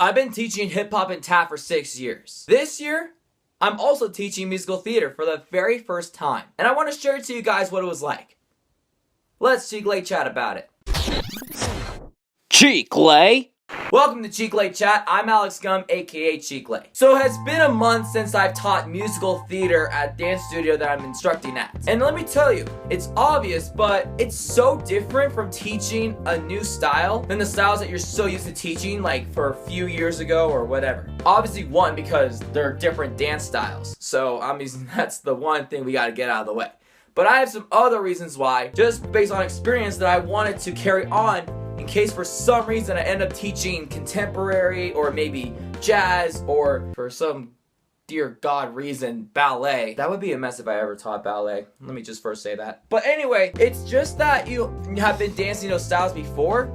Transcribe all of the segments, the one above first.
I've been teaching hip hop and tap for 6 years. This year, I'm also teaching musical theater for the very first time. And I want to share to you guys what it was like. Let's Chicle chat about it. Chicle? Welcome to Chicle Chat. I'm Alex Gum, aka Chicle. So it has been a month since I've taught musical theater at dance studio that I'm instructing at. And let me tell you, it's obvious, but it's so different from teaching a new style than the styles that you're so used to teaching like for a few years ago or whatever. Obviously, one, because they're different dance styles. So that's the one thing we gotta get out of the way. But I have some other reasons why, just based on experience, that I wanted to carry on in case for some reason I end up teaching contemporary or maybe jazz or for some dear God reason ballet. That would be a mess if I ever taught ballet. Let me just first say that. But anyway, it's just that you have been dancing those styles before.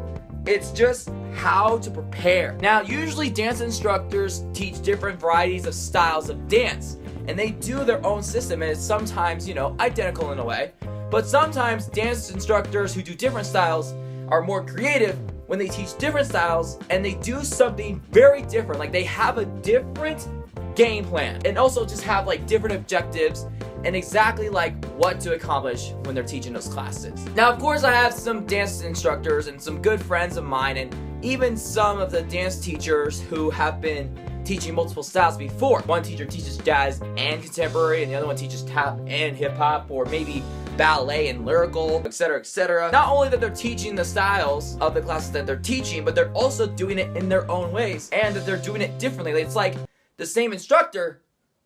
It's just how to prepare. Now, usually dance instructors teach different varieties of styles of dance, and they do their own system, and it's sometimes, identical in a way. But sometimes dance instructors who do different styles are more creative when they teach different styles and they do something very different. Like they have a different game plan and also just have like different objectives and exactly like what to accomplish when they're teaching those classes. Now, of course, I have some dance instructors and some good friends of mine and even some of the dance teachers who have been teaching multiple styles before. One teacher teaches jazz and contemporary and the other one teaches tap and hip hop, or maybe ballet and lyrical, etc., etc. Not only that they're teaching the styles of the classes that they're teaching, but they're also doing it in their own ways and that they're doing it differently. It's like the same instructor,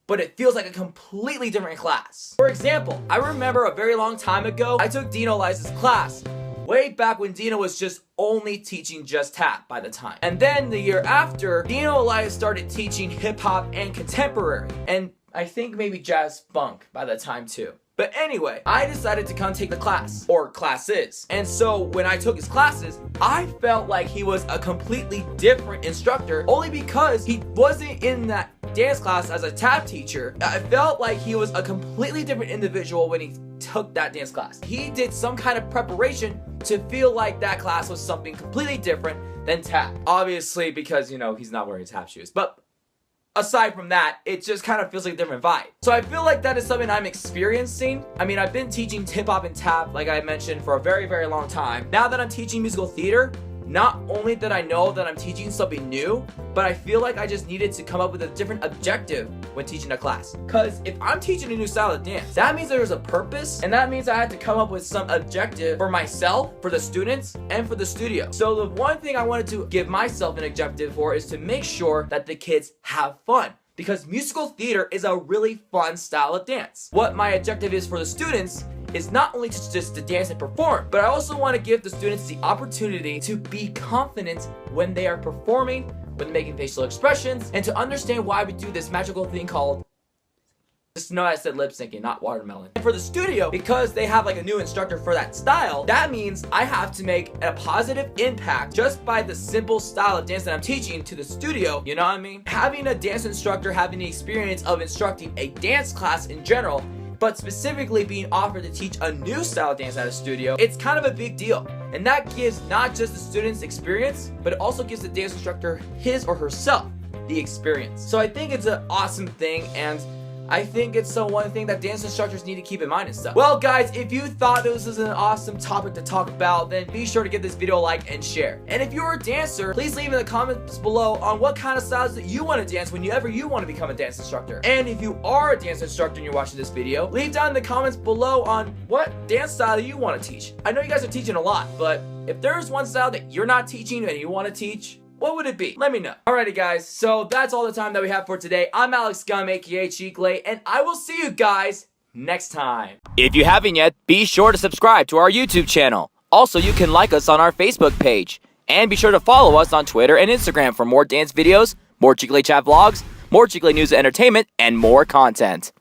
but it feels like a completely different class. For example, I remember a very long time ago, I took Dino Elias's class, way back when Dino was just only teaching just tap by the time. And then the year after, Dino Elias started teaching hip hop and contemporary, and I think maybe jazz funk by the time too. But anyway, I decided to come take the class, or classes. And so when I took his classes, I felt like he was a completely different instructor only because he wasn't in that dance class as a tap teacher. I felt like he was a completely different individual when he took that dance class. He did some kind of preparation to feel like that class was something completely different than tap. Obviously, because, he's not wearing tap shoes. But aside from that, it just kind of feels like a different vibe. So I feel like that is something I'm experiencing. I've been teaching hip hop and tap, like I mentioned, for a very, very long time. Now that I'm teaching musical theater, not only that I know that I'm teaching something new, but I feel like I just needed to come up with a different objective when teaching a class. Because if I'm teaching a new style of dance, that means there's a purpose, and that means I had to come up with some objective for myself, for the students, and for the studio. So the one thing I wanted to give myself an objective for is to make sure that the kids have fun, because musical theater is a really fun style of dance. What my objective is for the students is not only just to dance and perform, but I also want to give the students the opportunity to be confident when they are performing, when they're making facial expressions, and to understand why we do this magical thing called, just know I said lip syncing, not watermelon. And for the studio, because they have like a new instructor for that style, that means I have to make a positive impact just by the simple style of dance that I'm teaching to the studio, you know what I mean? Having a dance instructor having the experience of instructing a dance class in general, but specifically being offered to teach a new style of dance at a studio, it's kind of a big deal. And that gives not just the students experience, but it also gives the dance instructor his or herself the experience. So I think it's an awesome thing, and I think it's the one thing that dance instructors need to keep in mind and stuff. Well, guys, if you thought this was an awesome topic to talk about, then be sure to give this video a like and share. And if you're a dancer, please leave in the comments below on what kind of styles that you want to dance whenever you want to become a dance instructor. And if you are a dance instructor and you're watching this video, leave down in the comments below on what dance style you want to teach. I know you guys are teaching a lot, but if there's one style that you're not teaching and you want to teach, what would it be? Let me know. Alrighty guys, so that's all the time that we have for today. I'm Alex Gum, aka Chicle, and I will see you guys next time. If you haven't yet, be sure to subscribe to our YouTube channel. Also, you can like us on our Facebook page. And be sure to follow us on Twitter and Instagram for more dance videos, more Chicle Chat vlogs, more Chicle news and entertainment, and more content.